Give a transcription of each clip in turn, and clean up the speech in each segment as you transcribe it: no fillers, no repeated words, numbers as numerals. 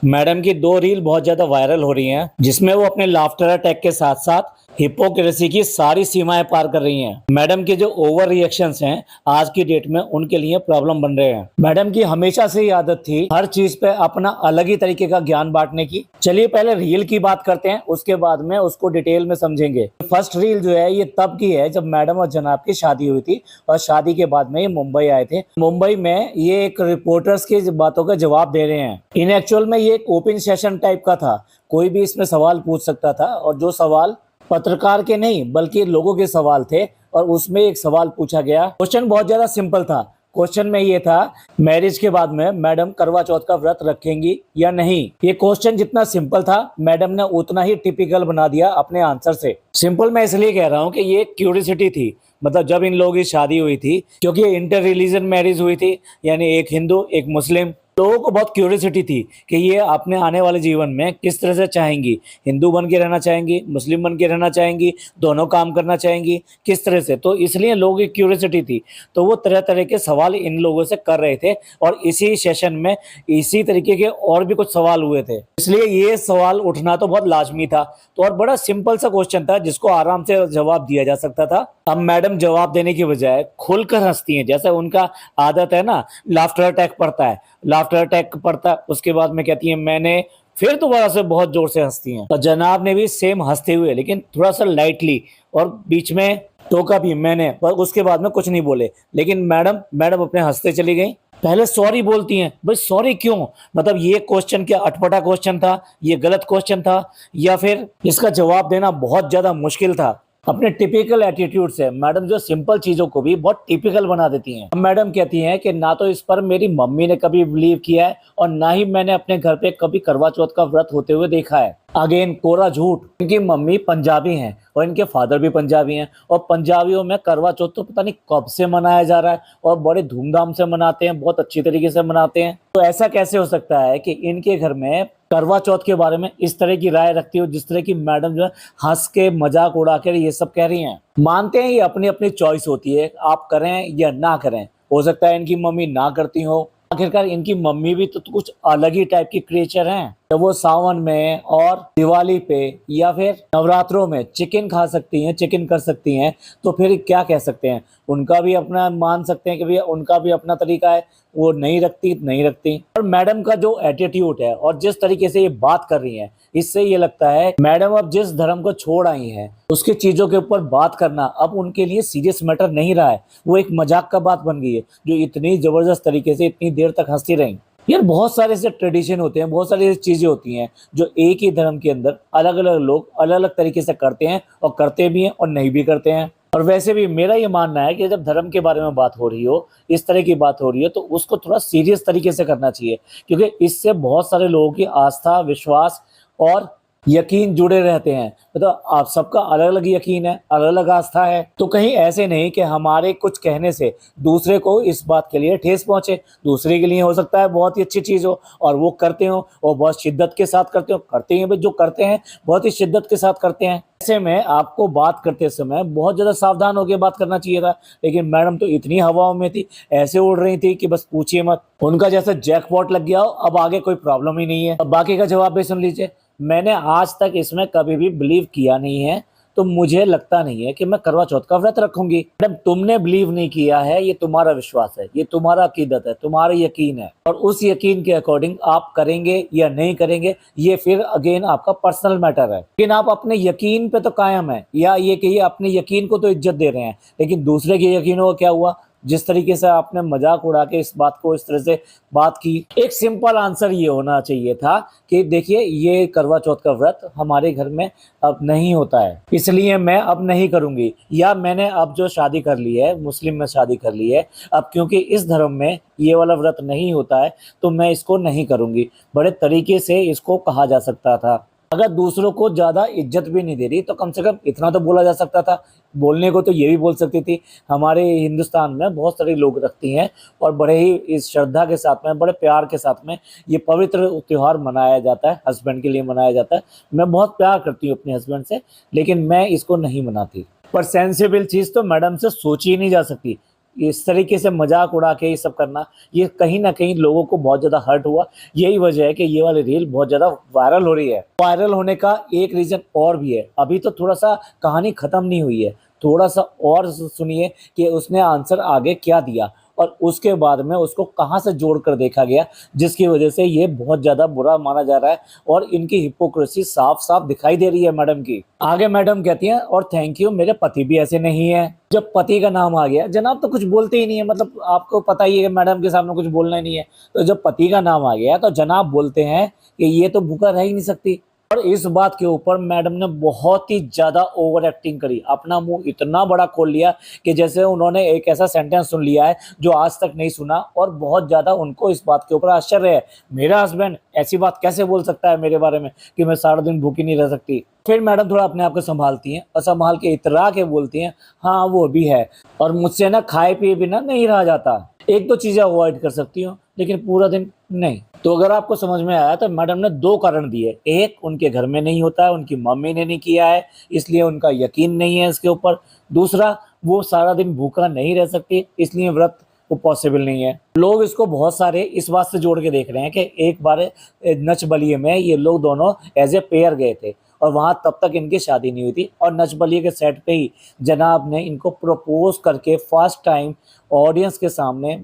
Madam की दो reel बहुत ज्यादा वायरल हो रही हैं, जिसमें वो अपने लाफ्टर अटैक के साथ साथ हिपोक्रेसी की सारी सीमाएं पार कर रही हैं। मैडम के जो ओवर रिएक्शंस हैं आज की डेट में उनके लिए प्रॉब्लम बन रहे हैं। मैडम की हमेशा से ही आदत थी हर चीज पे अपना अलग ही तरीके का ज्ञान बांटने की। चलिए पहले रील की बात करते हैं, उसके बाद में उसको डिटेल में समझेंगे। फर्स्ट रील जो है ये तब की है जब मैडम और जनाब की शादी हुई थी और शादी के बाद में ये मुंबई आए थे। मुंबई में ये एक रिपोर्टर्स की बातों का जवाब दे रहे हैं। इन एक्चुअल में ये एक ओपन सेशन टाइप का था, कोई भी इसमें सवाल पूछ सकता था और जो सवाल पत्रकार के नहीं बल्कि लोगों के सवाल थे। और उसमें एक सवाल पूछा गया, क्वेश्चन बहुत ज्यादा सिंपल था। क्वेश्चन में ये था, मैरिज के बाद में मैडम करवा चौथ का व्रत रखेंगी या नहीं। ये क्वेश्चन जितना सिंपल था मैडम ने उतना ही टिपिकल बना दिया अपने आंसर से। सिंपल मैं इसलिए कह रहा हूँ कि ये क्यूरियोसिटी थी, मतलब जब इन लोगों की शादी हुई थी, क्योंकि इंटर रिलीजन मैरिज हुई थी, यानी एक हिंदू एक मुस्लिम। लोगों को बहुत क्यूरियोसिटी थी कि ये अपने आने वाले जीवन में किस तरह से चाहेंगी, हिंदू बन के रहना चाहेंगी, मुस्लिम बन के रहना चाहेंगी, दोनों काम करना चाहेंगी, किस तरह से। तो इसलिए लोगों की क्यूरियोसिटी थी, तो वो तरह तरह के सवाल इन लोगों से कर रहे थे और इसी सेशन में इसी तरीके के और भी कुछ सवाल हुए थे। इसलिए ये सवाल उठना तो बहुत लाजमी था। तो और बड़ा सिंपल सा क्वेश्चन था जिसको आराम से जवाब दिया जा सकता था। अब मैडम जवाब देने की बजाय खुलकर हंसती हैं, जैसे उनका आदत है ना, लाफ्टर अटैक पड़ता है, लाफ्टर अटैक पड़ता है, उसके बाद में कहती है मैंने, फिर दोबारा से बहुत जोर से हंसती हैं। और जनाब ने भी सेम हंसते हुए लेकिन थोड़ा सा लाइटली और बीच में टोका भी मैंने, पर उसके बाद में कुछ नहीं बोले। लेकिन मैडम अपने हंसते चली गई। पहले सॉरी बोलती हैं, भाई सॉरी क्यों, मतलब ये क्वेश्चन क्या अटपटा क्वेश्चन था, ये गलत क्वेश्चन था, या फिर इसका जवाब देना बहुत ज्यादा मुश्किल था। अपने टिपिकल एटीट्यूड से मैडम जो सिंपल चीजों को भी बहुत टिपिकल बना देती हैं। मैडम कहती हैं कि ना तो इस पर मेरी मम्मी ने कभी बिलीव किया है और ना ही मैंने अपने घर पे कभी करवा चौथ का व्रत होते हुए देखा है। अगेन कोरा झूठ। इनकी मम्मी पंजाबी हैं और इनके फादर भी पंजाबी हैं और पंजाबियों में करवा चौथ तो पता नहीं कब से मनाया जा रहा है और बड़े धूमधाम से मनाते हैं, बहुत अच्छी तरीके से मनाते हैं। तो ऐसा कैसे हो सकता है कि इनके घर में करवा चौथ के बारे में इस तरह की राय रखती हो जिस तरह की मैडम जो है हंस के मजाक उड़ा कर ये सब कह रही हैं। मानते हैं ये अपनी अपनी चॉइस होती है, आप करें या ना करें। हो सकता है इनकी मम्मी ना करती हो, आखिरकार इनकी मम्मी भी तो कुछ अलग ही टाइप की क्रिएचर हैं। तो वो सावन में और दिवाली पे या फिर नवरात्रों में चिकन खा सकती हैं, चिकन कर सकती हैं, तो फिर क्या कह सकते हैं, उनका भी अपना मान सकते हैं कि भैया उनका भी अपना तरीका है, वो नहीं रखती। और मैडम का जो एटीट्यूड है और जिस तरीके से ये बात कर रही हैं, इससे ये लगता है मैडम अब जिस धर्म को छोड़ आई हैं उसकी चीजों के ऊपर बात करना अब उनके लिए सीरियस मैटर नहीं रहा है, वो एक मजाक का बात बन गई है। जो इतनी जबरदस्त तरीके से इतनी देर तक हंसती रही। यार बहुत सारे ऐसे ट्रेडिशन होते हैं, बहुत सारी ऐसी चीजें होती हैं जो एक ही धर्म के अंदर अलग अलग लोग अलग अलग तरीके से करते हैं और करते भी हैं और नहीं भी करते हैं। और वैसे भी मेरा ये मानना है कि जब धर्म के बारे में बात हो रही हो, इस तरह की बात हो रही है, तो उसको थोड़ा सीरियस तरीके से करना चाहिए, क्योंकि इससे बहुत सारे लोगों की आस्था, विश्वास और यकीन जुड़े रहते हैं। तो आप सबका अलग अलग यकीन है, अलग अलग आस्था है, तो कहीं ऐसे नहीं कि हमारे कुछ कहने से दूसरे को इस बात के लिए ठेस पहुंचे। दूसरे के लिए हो सकता है बहुत ही अच्छी चीज हो और वो करते हो और बहुत शिद्दत के साथ करते हैं भाई, जो करते हैं बहुत ही शिद्दत के साथ करते हैं। ऐसे में आपको बात करते समय बहुत ज्यादा सावधान होकर बात करना चाहिए था। लेकिन मैडम तो इतनी हवाओं में थी, ऐसे उड़ रही थी कि बस पूछिए मत। उनका जैसे जैकपॉट लग गया हो, अब आगे कोई प्रॉब्लम ही नहीं है। अब बाकी का जवाब भी सुन लीजिए। मैंने आज तक इसमें कभी भी बिलीव किया नहीं है, तो मुझे लगता नहीं है कि मैं करवा चौथ का व्रत रखूंगी। मैडम तुमने बिलीव नहीं किया है, ये तुम्हारा विश्वास है, ये तुम्हारा अकीदत है, तुम्हारा यकीन है, और उस यकीन के अकॉर्डिंग आप करेंगे या नहीं करेंगे ये फिर अगेन आपका पर्सनल मैटर है। लेकिन आप अपने यकीन पे तो कायम है, या ये कहिए अपने यकीन को तो इज्जत दे रहे हैं, लेकिन दूसरे के यकीनों को क्या हुआ। जिस तरीके से आपने मजाक उड़ा के इस बात को इस तरह से बात की, एक सिंपल आंसर ये होना चाहिए था कि देखिए ये करवा चौथ का व्रत हमारे घर में अब नहीं होता है, इसलिए मैं अब नहीं करूंगी, या मैंने अब जो शादी कर ली है, मुस्लिम में शादी कर ली है, अब क्योंकि इस धर्म में ये वाला व्रत नहीं होता है तो मैं इसको नहीं करूंगी। बड़े तरीके से इसको कहा जा सकता था। अगर दूसरों को ज्यादा इज्जत भी नहीं दे रही तो कम से कम इतना तो बोला जा सकता था। बोलने को तो ये भी बोल सकती थी, हमारे हिंदुस्तान में बहुत सारे लोग रखती हैं और बड़े ही इस श्रद्धा के साथ में, बड़े प्यार के साथ में ये पवित्र त्योहार मनाया जाता है, हस्बैंड के लिए मनाया जाता है। मैं बहुत प्यार करती हूँ अपने हस्बैंड से, लेकिन मैं इसको नहीं मनाती। पर सेंसिबल चीज तो मैडम से सोची ही नहीं जा सकती। इस तरीके से मजाक उड़ा के ये सब करना, ये कहीं न कहीं लोगों को बहुत ज़्यादा हर्ट हुआ। यही वजह है कि ये वाली रील बहुत ज़्यादा वायरल हो रही है। वायरल होने का एक रीज़न और भी है। अभी तो थोड़ा-सा कहानी खत्म नहीं हुई है। थोड़ा-सा और सुनिए कि उसने आंसर आगे क्या दिया और उसके बाद में उसको कहाँ से जोड़कर देखा गया, जिसकी वजह से ये बहुत ज़्यादा बुरा माना जा रहा है और इनकी हिपोक्रेसी साफ-साफ दिखाई दे रही है मैडम की। आगे मैडम कहती हैं, और थैंक यू, मेरे पति भी ऐसे नहीं हैं। जब पति का नाम आ गया, जनाब तो कुछ बोलते ही नहीं है, मतलब आपको पता ही है कि मैडम के सामने कुछ बोलना ही नहीं है। तो जब पति का नाम आ गया तो जनाब बोलते हैं कि ये तो भूखा रह ही नहीं सकती। और इस बात के ऊपर मैडम ने बहुत ही ज़्यादा ओवर एक्टिंग करी, अपना मुँह इतना बड़ा खोल लिया कि जैसे उन्होंने एक ऐसा सेंटेंस सुन लिया है जो आज तक नहीं सुना, और बहुत ज़्यादा उनको इस बात के ऊपर आश्चर्य है। मेरा हस्बैंड ऐसी बात कैसे बोल सकता है मेरे बारे में कि मैं सारा दिन भूखी नहीं रह सकती। फिर मैडम थोड़ा अपने आप को संभालती हैं और संभाल के इतरा के बोलती हैं, हाँ वो भी है, और मुझसे ना खाए पिए बिना नहीं रहा जाता। एक दो चीज़ें अवॉइड कर सकती हूँ लेकिन पूरा दिन नहीं। तो अगर आपको समझ में आया तो मैडम ने 2 कारण दिए। एक, उनके घर में नहीं होता है, उनकी मम्मी ने नहीं किया है, इसलिए उनका यकीन नहीं है इसके ऊपर। दूसरा, वो सारा दिन भूखा नहीं रह सकती, इसलिए व्रत वो पॉसिबल नहीं है। लोग इसको बहुत सारे इस बात से जोड़ के देख रहे हैं कि एक बार नच बलिए में ये लोग दोनों एज ए पेयर गए थे और वहाँ तब तक इनकी शादी नहीं हुई थी, और नच बलिए के सेट पे ही जनाब ने इनको प्रपोज करके फर्स्ट टाइम ऑडियंस के सामने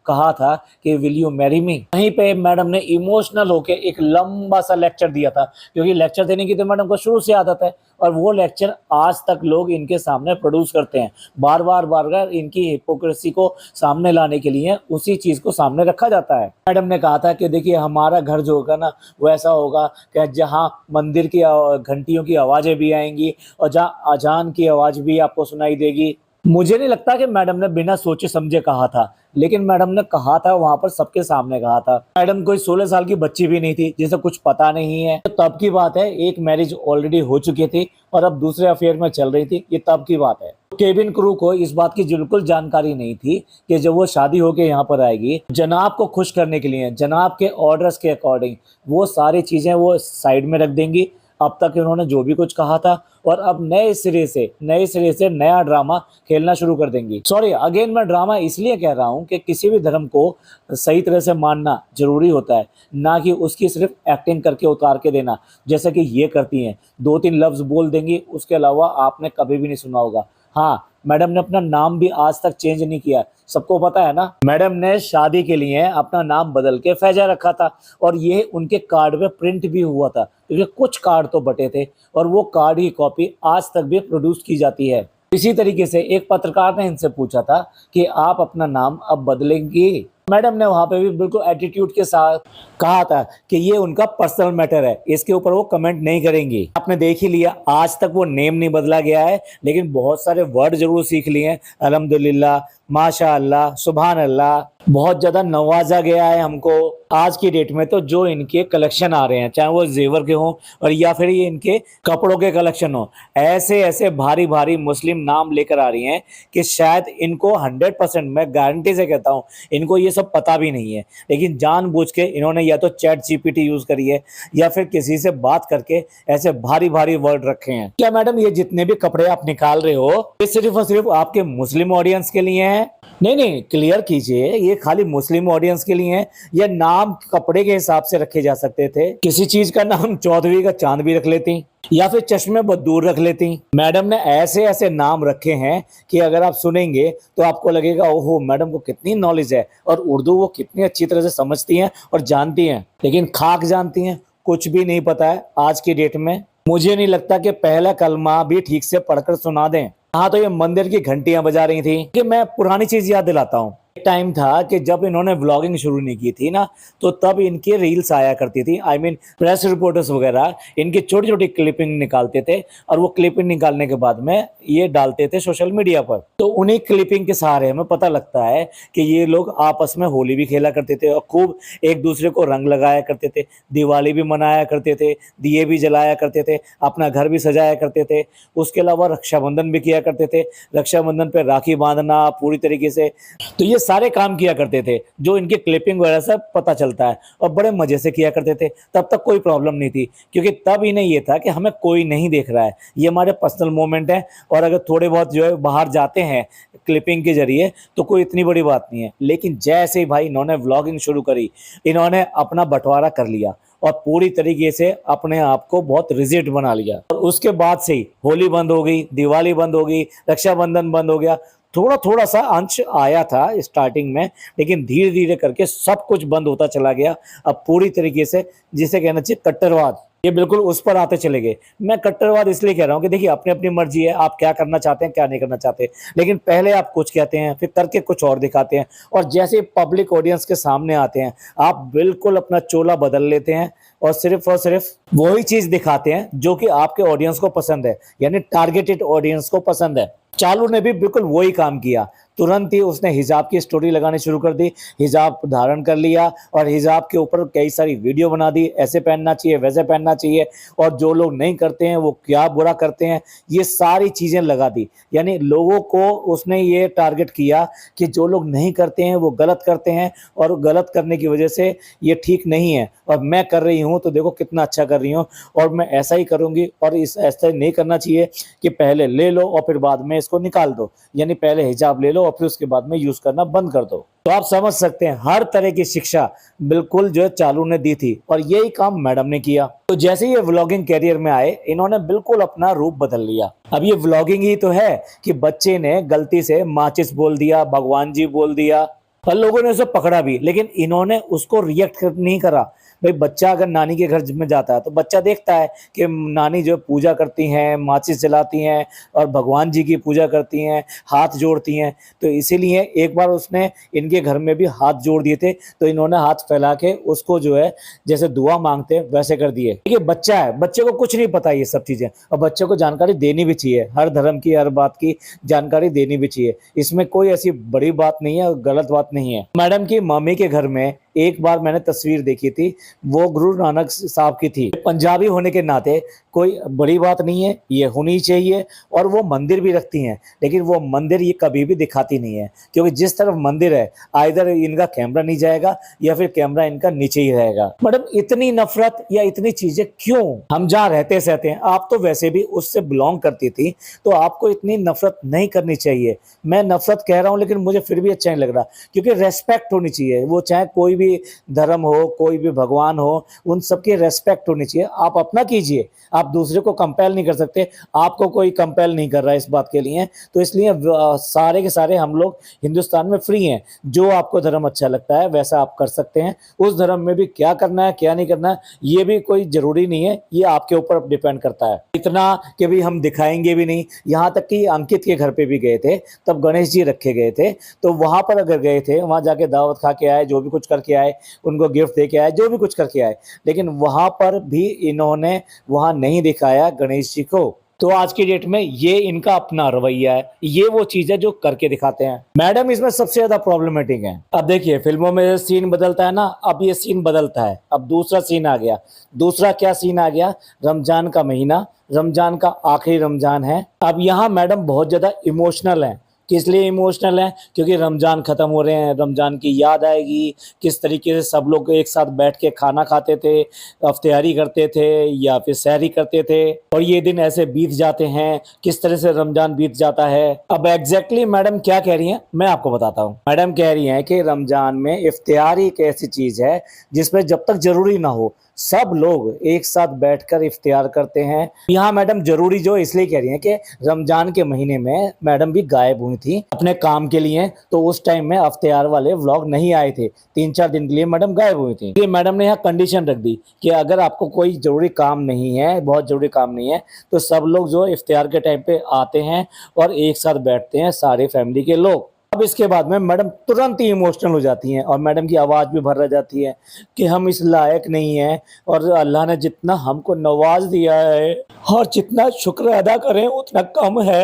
कहा था कि विल यू मैरी मी। वहीं पे मैडम ने इमोशनल होके एक लंबा सा लेक्चर दिया था, क्योंकि लेक्चर देने की तो मैडम को शुरू से आदत है, और वो लेक्चर आज तक लोग इनके सामने प्रोड्यूस करते हैं। बार बार इनकी हिपोक्रेसी को सामने लाने के लिए उसी चीज़ को सामने रखा जाता है। मैडम ने कहा था कि देखिए, हमारा घर जो होगा ना वो ऐसा होगा कि जहाँ मंदिर की घंटियों की आवाज़ें भी आएंगी और जहाँ अजान की आवाज़ भी आपको सुनाई देगी। मुझे नहीं लगता कि मैडम ने बिना सोचे समझे कहा था, लेकिन मैडम ने कहा था वहां पर सबके सामने कहा था। मैडम कोई 16 साल की बच्ची भी नहीं थी जिसे कुछ पता नहीं है। तो तब की बात है, एक मैरिज ऑलरेडी हो चुकी थी और अब दूसरे अफेयर में चल रही थी, ये तब की बात है। केबिन क्रू को इस बात की बिल्कुल जानकारी नहीं थी कि जब वो शादी होके यहाँ पर आएगी, जनाब को खुश करने के लिए, जनाब के ऑर्डर्स के अकॉर्डिंग वो सारी चीजें वो साइड में रख देंगी। अब तक इन्होंने जो भी कुछ कहा था, और अब नए सिरे से नया ड्रामा खेलना शुरू कर देंगी। सॉरी अगेन, मैं ड्रामा इसलिए कह रहा हूँ कि किसी भी धर्म को सही तरह से मानना जरूरी होता है, ना कि उसकी सिर्फ एक्टिंग करके उतार के देना, जैसे कि ये करती हैं। 2-3 लफ्ज बोल देंगी, उसके अलावा आपने कभी भी नहीं सुना होगा। हाँ, मैडम ने अपना नाम भी आज तक चेंज नहीं किया, सबको पता है ना। मैडम ने शादी के लिए अपना नाम बदल के फैजा रखा था, और ये उनके कार्ड पे प्रिंट भी हुआ था, क्योंकि कुछ कार्ड तो बटे थे और वो कार्ड की कॉपी आज तक भी प्रोड्यूस की जाती है। इसी तरीके से एक पत्रकार ने इनसे पूछा था कि आप अपना नाम अब बदलेंगी। मैडम ने वहां पे भी बिल्कुल एटीट्यूड के साथ कहा था कि ये उनका पर्सनल मैटर है, इसके ऊपर वो कमेंट नहीं करेंगी। आपने देख ही लिया, आज तक वो नेम नहीं बदला गया है, लेकिन बहुत सारे वर्ड जरूर सीख लिए हैं। अल्हम्दुलिल्लाह, माशाअल्लाह, सुभान अल्लाह, बहुत ज्यादा नवाजा गया है हमको। आज की डेट में तो जो इनके कलेक्शन आ रहे हैं, चाहे वो जेवर के हों और या फिर ये इनके कपड़ों के कलेक्शन हो, ऐसे ऐसे भारी भारी मुस्लिम नाम लेकर आ रही हैं कि शायद इनको 100%, मैं गारंटी से कहता हूँ, इनको ये सब पता भी नहीं है, लेकिन जानबूझ के इन्होंने या तो चैट जीपीटी यूज करी है या फिर किसी से बात करके ऐसे भारी भारी वर्ड रखे हैं। क्या मैडम, ये जितने भी कपड़े आप निकाल रहे हो, ये सिर्फ और सिर्फ आपके मुस्लिम ऑडियंस के लिए हैं? नहीं, क्लियर कीजिए, ये खाली मुस्लिम ऑडियंस के लिए है या नाम कपड़े के हिसाब से रखे जा सकते थे? किसी चीज का नाम चौधरी का चांद भी रख लेती, या फिर चश्मे बदूर रख लेती। मैडम ने ऐसे ऐसे नाम रखे हैं कि अगर आप सुनेंगे तो आपको लगेगा ओहो, मैडम को कितनी नॉलेज है और उर्दू वो कितनी अच्छी तरह से समझती हैं और जानती हैं। लेकिन खाक जानती हैं, कुछ भी नहीं पता है आज की डेट में। मुझे नहीं लगता कि पहला कलमा भी ठीक से पढ़कर सुना दें। हाँ, तो ये मंदिर की घंटियां बजा रही थी कि मैं पुरानी चीज याद दिलाता हूँ। एक टाइम था कि जब इन्होंने व्लॉगिंग शुरू नहीं की थी ना, तो तब इनकी रील्स आया करती थी। आई मीन प्रेस रिपोर्टर्स वगैरह इनकी छोटी छोटी क्लिपिंग निकालते थे और वो क्लिपिंग निकालने के बाद में ये डालते थे सोशल मीडिया पर। तो उन्हीं क्लिपिंग के सहारे हमें पता लगता है कि ये लोग आपस में होली भी खेला करते थे और खूब एक दूसरे को रंग लगाया करते थे, दिवाली भी मनाया करते थे, दिए भी जलाया करते थे, अपना घर भी सजाया करते थे। उसके अलावा रक्षाबंधन भी किया करते थे, रक्षाबंधन पे राखी बांधना पूरी तरीके से। तो ये सारे काम किया करते थे जो इनके क्लिपिंग वगैरह से पता चलता है, और बड़े मजे से किया करते थे। तब तक कोई प्रॉब्लम नहीं थी, क्योंकि तब इन्हें ये था कि हमें कोई नहीं देख रहा है, ये हमारे पर्सनल मोमेंट है, और अगर थोड़े बहुत जो है बाहर जाते हैं क्लिपिंग के जरिए तो कोई इतनी बड़ी बात नहीं है। लेकिन जैसे ही भाई इन्होंने व्लॉगिंग शुरू करी, इन्होंने अपना बंटवारा कर लिया और पूरी तरीके से अपने आप को बहुत रिजिड बना लिया। और उसके बाद से ही होली बंद हो गई, दिवाली बंद हो गई, रक्षाबंधन बंद हो गया। थोड़ा थोड़ा सा अंश आया था स्टार्टिंग में, लेकिन धीरे धीरे करके सब कुछ बंद होता चला गया। अब पूरी तरीके से जिसे कहना चाहिए कट्टरवाद, ये बिल्कुल उस पर आते चले गए। मैं कट्टरवाद इसलिए कह रहा हूँ कि देखिए अपनी अपनी मर्जी है, आप क्या करना चाहते हैं क्या नहीं करना चाहते, लेकिन पहले आप कुछ कहते हैं फिर करके कुछ और दिखाते हैं, और जैसे पब्लिक ऑडियंस के सामने आते हैं आप बिल्कुल अपना चोला बदल लेते हैं और सिर्फ वही चीज दिखाते हैं जो कि आपके ऑडियंस को पसंद है, यानी टारगेटेड ऑडियंस को पसंद है। चालू ने भी बिल्कुल वही काम किया, तुरंत ही उसने हिजाब की स्टोरी लगानी शुरू कर दी, हिजाब धारण कर लिया और हिजाब के ऊपर कई सारी वीडियो बना दी, ऐसे पहनना चाहिए वैसे पहनना चाहिए, और जो लोग नहीं करते हैं वो क्या बुरा करते हैं, ये सारी चीजें लगा दी। यानी लोगों को उसने ये टारगेट किया कि जो लोग नहीं करते हैं वो गलत करते हैं, और गलत करने की वजह से ये ठीक नहीं है, और मैं कर रही हूँ तो देखो कितना अच्छा कर रही हूँ, और मैं ऐसा ही करूँगी, और इस ऐसा नहीं करना चाहिए कि पहले ले लो और फिर बाद में इसको निकाल दो, यानी पहले हिजाब ले लो और फिर उसके बाद में यूज करना बंद कर दो। तो आप समझ सकते हैं हर तरह की शिक्षा बिल्कुल जो है चालू ने दी थी, और यही काम मैडम ने किया। तो जैसे ये व्लॉगिंग कैरियर में आए, इन्होंने बिल्कुल अपना रूप बदल लिया। अब ये व्लॉगिंग ही तो है कि बच्चे ने गलती से माचिस बोल दिया, भगवान जी बोल दिया, और लोगों ने उसे पकड़ा भी, लेकिन इन्होंने उसको रिएक्ट नहीं करा। भाई बच्चा अगर नानी के घर में जाता है तो बच्चा देखता है कि नानी जो पूजा करती हैं, माचिस जलाती हैं और भगवान जी की पूजा करती हैं, हाथ जोड़ती हैं, तो इसीलिए एक बार उसने इनके घर में भी हाथ जोड़ दिए थे, तो इन्होंने हाथ फैला के उसको जो है जैसे दुआ मांगते हैं वैसे कर दिए। देखिए बच्चा है, बच्चे को कुछ नहीं पता ये सब चीजें, और बच्चे को जानकारी देनी भी चाहिए, हर धर्म की हर बात की जानकारी देनी भी चाहिए, इसमें कोई ऐसी बड़ी बात नहीं है और गलत बात नहीं है। मैडम की मम्मी के घर में एक बार मैंने तस्वीर देखी थी, वो गुरु नानक साहब की थी। पंजाबी होने के नाते कोई बड़ी बात नहीं है, ये होनी चाहिए, और वो मंदिर भी रखती हैं, लेकिन वो मंदिर ये कभी भी दिखाती नहीं है, क्योंकि जिस तरफ मंदिर है आइदर इनका कैमरा नहीं जाएगा या फिर कैमरा इनका नीचे ही रहेगा। मैडम इतनी नफरत या इतनी चीजें क्यों? हम जहाँ रहते सहते हैं, आप तो वैसे भी उससे बिलोंग करती थी, तो आपको इतनी नफरत नहीं करनी चाहिए। मैं नफरत कह रहा हूँ लेकिन मुझे फिर भी अच्छा नहीं लग रहा, क्योंकि रेस्पेक्ट होनी चाहिए, वो चाहे कोई भी धर्म हो, कोई भी भगवान हो, उन सबकी रेस्पेक्ट होनी चाहिए। आप अपना कीजिए, आप दूसरे को कंपेल नहीं कर सकते, आपको कोई कंपेल नहीं कर रहा है इस बात के लिए, तो इसलिए सारे के सारे हम लोग हिंदुस्तान में फ्री हैं। जो आपको धर्म अच्छा लगता है वैसा आप कर सकते हैं, उस धर्म में भी क्या करना है क्या नहीं करना है ये भी कोई जरूरी नहीं है, ये आपके ऊपर डिपेंड करता है। इतना कि भी हम दिखाएंगे भी नहीं, यहाँ तक कि अंकित के घर पे भी गए थे, तब गणेश जी रखे गए थे, तो वहां पर अगर गए थे, वहां जाके दावत खा के आए, जो भी कुछ करके आए, उनको गिफ्ट दे के आए, जो भी कुछ करके आए, लेकिन वहां पर भी इन्होंने वहां नहीं दिखाया गणेश जी को। तो आज की डेट में ये इनका अपना रवैया है, ये वो चीज है जो करके दिखाते हैं। मैडम इसमें सबसे ज्यादा प्रॉब्लमेटिक है। अब देखिए फिल्मों में सीन बदलता है ना, अब ये सीन बदलता है, अब दूसरा सीन आ गया। दूसरा क्या सीन आ गया? रमजान का महीना, रमजान का आखिरी रमजान है। अब यहाँ मैडम बहुत ज्यादा इमोशनल है। किस लिए इमोशनल है? क्योंकि रमजान खत्म हो रहे हैं, रमजान की याद आएगी, किस तरीके से सब लोग एक साथ बैठ के खाना खाते थे, अफ्तारी करते थे या फिर सहरी करते थे, और ये दिन ऐसे बीत जाते हैं, किस तरह से रमजान बीत जाता है। अब एग्जैक्टली मैडम क्या कह रही हैं मैं आपको बताता हूँ। मैडम कह रही हैं कि रमजान में इफ्तारी एक ऐसी चीज है जिसमें जब तक जरूरी ना हो सब लोग एक साथ बैठकर इफ्तियार करते हैं। यहाँ मैडम जरूरी जो इसलिए कह रही हैं कि रमजान के महीने में मैडम भी गायब हुई थी अपने काम के लिए, तो उस टाइम में इफ्तियार वाले व्लॉग नहीं आए थे, 3-4 दिन के लिए मैडम गायब हुई थी। ये मैडम ने यहाँ कंडीशन रख दी कि अगर आपको कोई जरूरी काम नहीं है, बहुत जरूरी काम नहीं है, तो सब लोग जो इफ्तियार के टाइम पे आते हैं और एक साथ बैठते हैं सारे फैमिली के लोग। अब इसके बाद में मैडम तुरंत ही इमोशनल हो जाती हैं और मैडम की आवाज़ भी भर जाती है कि हम इस लायक नहीं हैं और अल्लाह ने जितना हमको नवाज दिया है और जितना शुक्र अदा करें उतना कम है।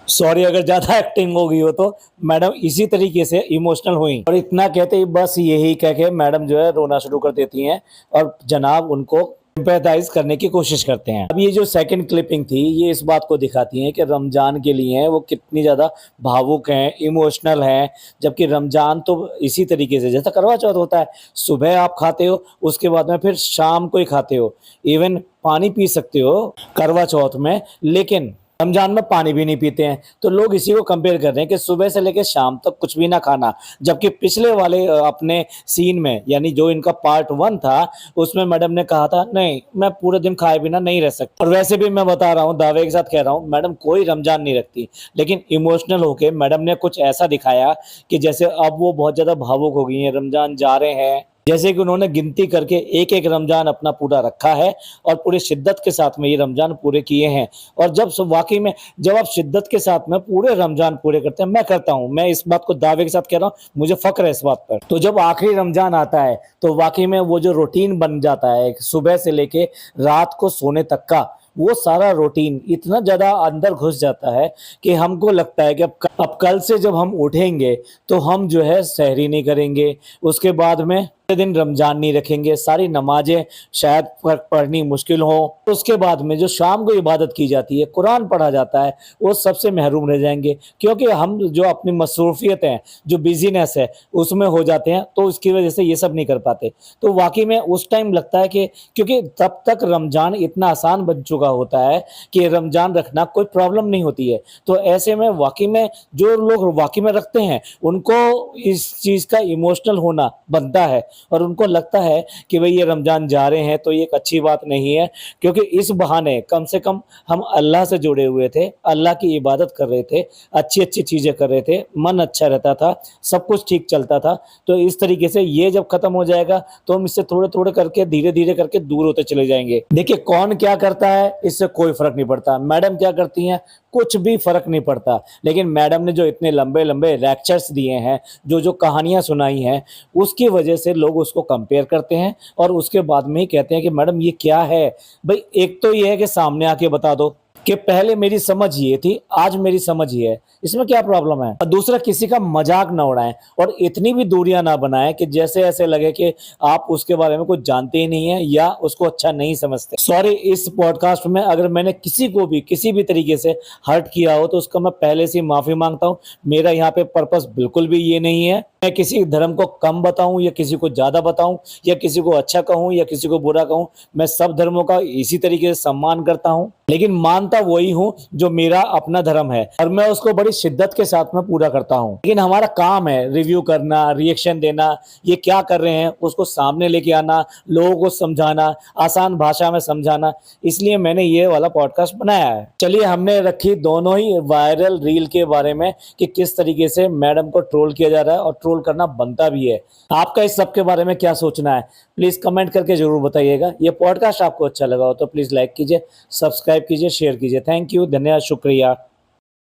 सॉरी अगर ज़्यादा एक्टिंग हो गई हो तो। मैडम इसी तरीके से इमोशनल हुई और इतना कहते ही बस यही कह के मैडम जो है रोना शुरू कर देती हैं और जनाब उनको सिंपैथाइज करने की कोशिश करते हैं। अब ये जो सेकंड क्लिपिंग थी ये इस बात को दिखाती है कि रमजान के लिए वो कितनी ज़्यादा भावुक हैं, इमोशनल हैं। जबकि रमजान तो इसी तरीके से जैसा करवा चौथ होता है, सुबह आप खाते हो, उसके बाद में फिर शाम को ही खाते हो, इवन पानी पी सकते हो करवा चौथ में, लेकिन रमजान में पानी भी नहीं पीते हैं। तो लोग इसी को कंपेयर कर रहे हैं कि सुबह से लेकर शाम तक कुछ भी ना खाना। जबकि पिछले वाले अपने सीन में यानी जो इनका पार्ट 1 था उसमें मैडम ने कहा था नहीं मैं पूरे दिन खाए बिना नहीं रह सकता। और वैसे भी मैं बता रहा हूँ, दावे के साथ कह रहा हूँ, मैडम कोई रमजान नहीं रखती, लेकिन इमोशनल होके मैडम ने कुछ ऐसा दिखाया कि जैसे अब वो बहुत ज्यादा भावुक हो गई हैं, रमजान जा रहे हैं, जैसे कि उन्होंने गिनती करके एक एक रमजान अपना पूरा रखा है और पूरी शिद्दत के साथ में ये रमजान पूरे किए हैं। और वाकई में जब आप शिद्दत के साथ में पूरे रमजान पूरे करते हैं, मैं करता हूं, मैं इस बात को दावे के साथ कह रहा हूं, मुझे फक्र है इस बात पर। तो जब आखिरी रमजान आता है तो वाकई में वो जो रूटीन बन जाता है सुबह से लेके रात को सोने तक का, वो सारा रूटीन इतना ज्यादा अंदर घुस जाता है कि हमको लगता है कि अब कल से जब हम उठेंगे तो हम जो है सहरी नहीं करेंगे, उसके बाद में दिन रमजान नहीं रखेंगे, सारी नमाजें शायद पढ़नी मुश्किल हो, उसके बाद में जो शाम को इबादत की जाती है, कुरान पढ़ा जाता है, वो सबसे महरूम रह जाएंगे। क्योंकि हम जो अपनी मसरूफियत है, जो बिजीनेस है उसमें हो जाते हैं, तो उसकी वजह से ये सब नहीं कर पाते। तो वाकई में उस टाइम लगता है कि क्योंकि तब तक रमजान इतना आसान बन चुका होता है कि रमजान रखना कोई प्रॉब्लम नहीं होती है। तो ऐसे में वाकई में जो लोग वाकई में रखते हैं उनको इस चीज का इमोशनल होना बनता है और उनको लगता है कि भाई ये रमजान जा रहे हैं तो ये एक अच्छी बात नहीं है, क्योंकि इस बहाने कम से कम हम अल्लाह से जुड़े हुए थे, अल्लाह की इबादत कर रहे थे, अच्छी अच्छी चीज़ें कर रहे थे, मन अच्छा रहता था, सब कुछ ठीक चलता था। तो इस तरीके से ये जब खत्म हो जाएगा तो हम इससे थोड़े थोड़े करके धीरे धीरे करके दूर होते चले जाएंगे। देखिए कौन क्या करता है इससे कोई फर्क नहीं पड़ता, मैडम क्या करती हैं कुछ भी फर्क नहीं पड़ता, लेकिन मैडम ने जो इतने लंबे लंबे लेक्चर्स दिए हैं, जो जो कहानियां सुनाई हैं, उसकी वजह से लोग उसको कंपेयर करते हैं और उसके बाद में ही कहते हैं कि मैडम ये क्या है। भाई एक तो ये है कि सामने आके बता दो कि पहले मेरी समझ ये थी, आज मेरी समझ ये है, इसमें क्या प्रॉब्लम है। और दूसरा, किसी का मजाक ना उड़ाएं और इतनी भी दूरियां ना बनाएं कि जैसे ऐसे लगे कि आप उसके बारे में कुछ जानते ही नहीं है या उसको अच्छा नहीं समझते। सॉरी, इस पॉडकास्ट में अगर मैंने किसी को भी किसी भी तरीके से हर्ट किया हो तो उसका मैं पहले से माफी मांगता हूं। मेरा यहाँ पे पर्पस बिल्कुल भी ये नहीं है मैं किसी धर्म को कम बताऊं या किसी को ज्यादा बताऊं या किसी को अच्छा कहूं या किसी को बुरा कहूं। मैं सब धर्मों का इसी तरीके से सम्मान करता हूं, लेकिन मानता वही हूं जो मेरा अपना धर्म है और मैं उसको बड़ी शिद्दत के साथ में पूरा करता हूं। लेकिन हमारा काम है रिव्यू करना, रिएक्शन देना, ये क्या कर रहे हैं उसको सामने लेके आना, लोगों को समझाना, आसान भाषा में समझाना, इसलिए मैंने ये वाला पॉडकास्ट बनाया है। चलिए, हमने रखी दोनों ही वायरल रील के बारे में कि किस तरीके से मैडम को ट्रोल किया जा रहा है और ट्रोल करना बनता भी है। आपका इस सब के बारे में क्या सोचना है प्लीज कमेंट करके जरूर बताइएगा। ये पॉडकास्ट आपको अच्छा लगा हो तो प्लीज लाइक कीजिए, सब्सक्राइब कीजिए, शेयर कीजिए। थैंक यू, धन्यवाद, शुक्रिया।